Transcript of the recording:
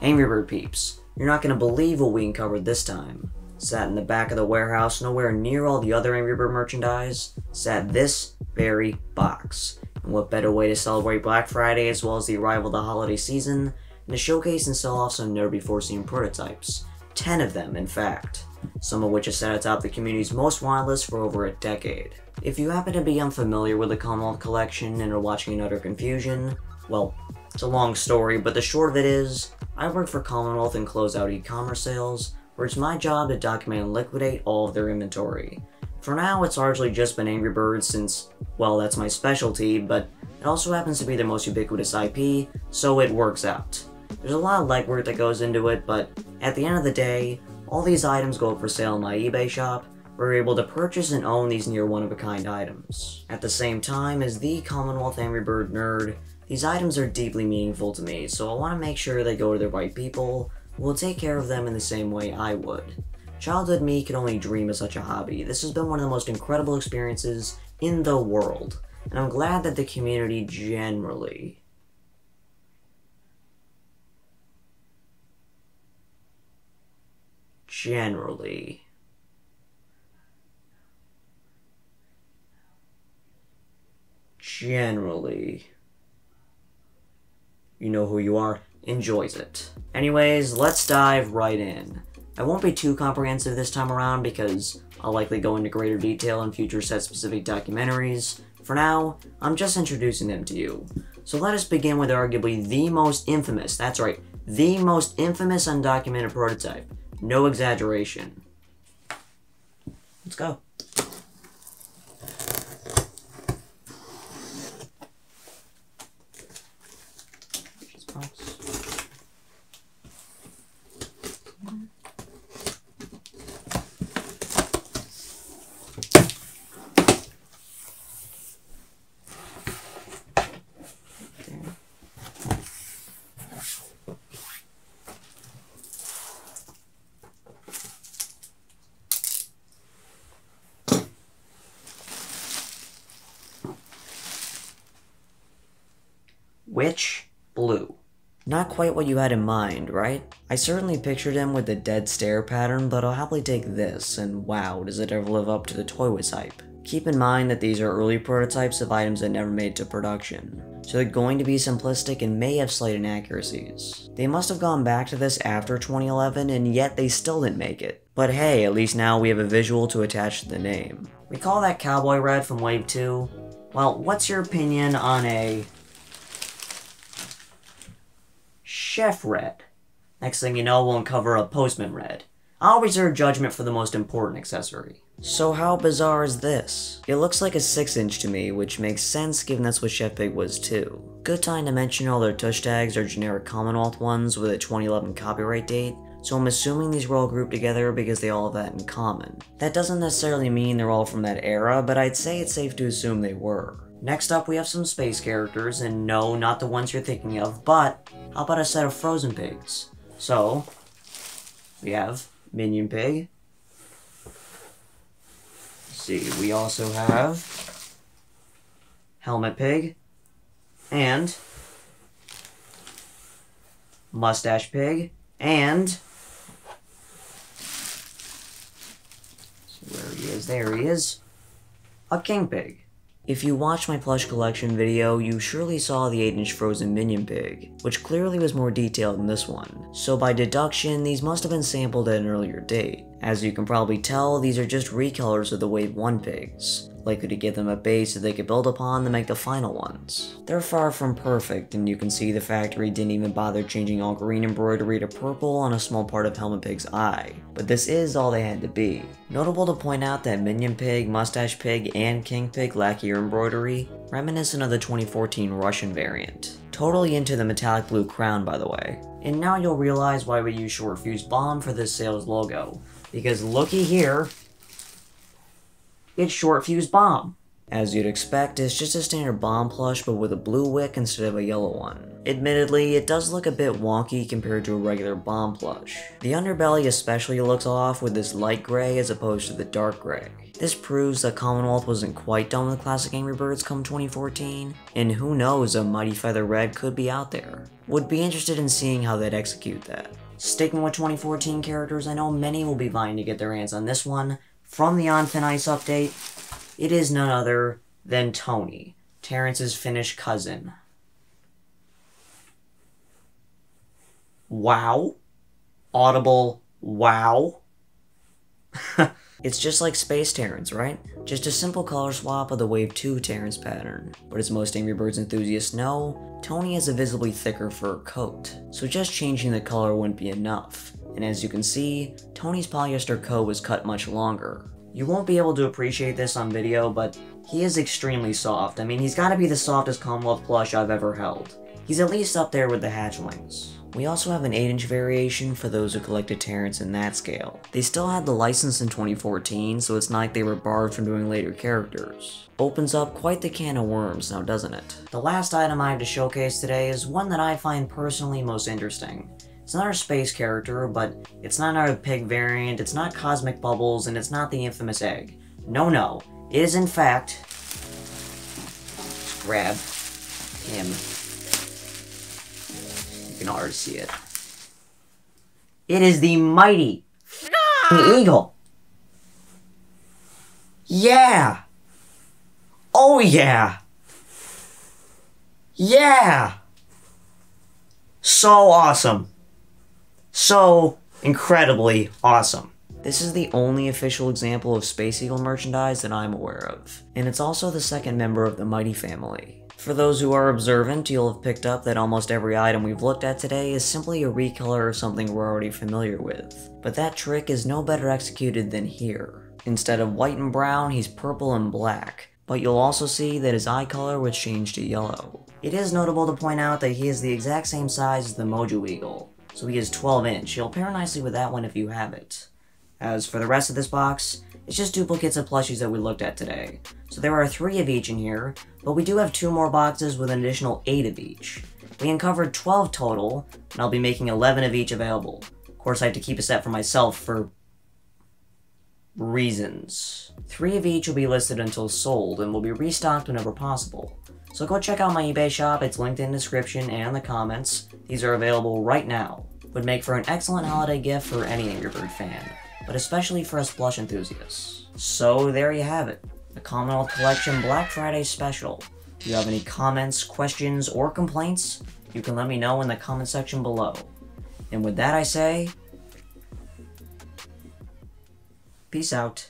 Angry Bird peeps, you're not gonna believe what we uncovered this time. Sat in the back of the warehouse, nowhere near all the other Angry Bird merchandise, sat this very box. And what better way to celebrate Black Friday as well as the arrival of the holiday season than to showcase and sell off some never-before-seen prototypes. 10 of them, in fact. Some of which have sat atop the community's most wanted list for over a decade. If you happen to be unfamiliar with the Commonwealth collection and are watching in utter confusion, well, it's a long story, but the short of it is, I work for Commonwealth and close out e-commerce sales, where it's my job to document and liquidate all of their inventory. For now, it's largely just been Angry Birds since, well, that's my specialty, but it also happens to be their most ubiquitous IP, so it works out. There's a lot of legwork that goes into it, but at the end of the day, all these items go up for sale in my eBay shop, where you're able to purchase and own these near one-of-a-kind items. At the same time, as the Commonwealth Angry Bird nerd, these items are deeply meaningful to me, so I want to make sure they go to the right people who will take care of them in the same way I would. Childhood me could only dream of such a hobby. This has been one of the most incredible experiences in the world, and I'm glad that the community generally you know who you are, enjoys it. Anyways, let's dive right in. I won't be too comprehensive this time around because I'll likely go into greater detail in future set-specific documentaries. For now, I'm just introducing them to you. So let us begin with arguably the most infamous, that's right, the most infamous undocumented prototype. No exaggeration. Let's go. Which blue? Not quite what you had in mind, right? I certainly pictured him with the dead stare pattern, but I'll happily take this, and wow, does it ever live up to the Toy Wiz hype. Keep in mind that these are early prototypes of items that never made it to production, so they're going to be simplistic and may have slight inaccuracies. They must have gone back to this after 2011, and yet they still didn't make it. But hey, at least now we have a visual to attach to the name. Recall that cowboy red from Wave 2? Well, what's your opinion on a Chef red? Next thing you know, we'll uncover a Postman red. I'll reserve judgment for the most important accessory. So how bizarre is this? It looks like a 6-inch to me, which makes sense given that's what Chef Pig was too. Good time to mention all their tush tags are generic Commonwealth ones with a 2011 copyright date, so I'm assuming these were all grouped together because they all have that in common. That doesn't necessarily mean they're all from that era, but I'd say it's safe to assume they were. Next up, we have some space characters, and no, not the ones you're thinking of, but how about a set of Frozen Pigs? So, we have Minion Pig. Let's see, we also have Helmet Pig, and Mustache Pig, and where he is, there he is, a King Pig. If you watched my plush collection video, you surely saw the 8-inch frozen Minion Pig, which clearly was more detailed than this one. So by deduction, these must have been sampled at an earlier date. As you can probably tell, these are just recolors of the Wave 1 pigs, likely to give them a base that they could build upon to make the final ones. They're far from perfect, and you can see the factory didn't even bother changing all green embroidery to purple on a small part of Helmet Pig's eye, but this is all they had to be. Notable to point out that Minion Pig, Mustache Pig, and King Pig lack ear embroidery, reminiscent of the 2014 Russian variant. Totally into the metallic blue crown, by the way. And now you'll realize why we use Short Fuse Bomb for this sales logo, because looky here, it's Short Fuse Bomb. As you'd expect, it's just a standard bomb plush but with a blue wick instead of a yellow one. Admittedly, it does look a bit wonky compared to a regular bomb plush. The underbelly especially looks off with this light gray as opposed to the dark gray. This proves that Commonwealth wasn't quite done with classic Angry Birds come 2014, and who knows, a Mighty Feather Red could be out there. Would be interested in seeing how they'd execute that. Sticking with 2014 characters, I know many will be vying to get their hands on this one. From the On Thin Ice update, it is none other than Tony, Terrence's Finnish cousin. Wow. Audible wow. It's just like Space Terrence, right? Just a simple color swap of the Wave 2 Terrence pattern. But as most Angry Birds enthusiasts know, Tony has a visibly thicker fur coat, so just changing the color wouldn't be enough. And as you can see, Tony's polyester coat was cut much longer. You won't be able to appreciate this on video, but he is extremely soft. I mean, he's gotta be the softest Commonwealth plush I've ever held. He's at least up there with the hatchlings. We also have an 8-inch variation for those who collected Terrence in that scale. They still had the license in 2014, so it's not like they were barred from doing later characters. Opens up quite the can of worms now, doesn't it? The last item I have to showcase today is one that I find personally most interesting. It's not our space character, but it's not our pig variant, it's not Cosmic Bubbles, and it's not the infamous egg. No. It is in fact... Let's grab him. You can already see it. It is the mighty eagle. Yeah! Oh yeah! Yeah! So awesome. So incredibly awesome. This is the only official example of Space Eagle merchandise that I'm aware of, and it's also the second member of the Mighty family. For those who are observant, you'll have picked up that almost every item we've looked at today is simply a recolor of something we're already familiar with. But that trick is no better executed than here. Instead of white and brown, he's purple and black, but you'll also see that his eye color was changed to yellow. It is notable to point out that he is the exact same size as the Mojo Eagle, so he is 12-inch. He'll pair nicely with that one if you have it. As for the rest of this box, it's just duplicates of plushies that we looked at today. So there are 3 of each in here, but we do have 2 more boxes with an additional 8 of each. We uncovered 12 total, and I'll be making 11 of each available. Of course, I have to keep a set for myself for... reasons. 3 of each will be listed until sold, and will be restocked whenever possible. So go check out my eBay shop, it's linked in the description and in the comments. These are available right now. Would make for an excellent holiday gift for any Angry Bird fan, but especially for us plush enthusiasts. So there you have it, the Commonwealth Collection Black Friday Special. If you have any comments, questions, or complaints, you can let me know in the comment section below. And with that I say, peace out.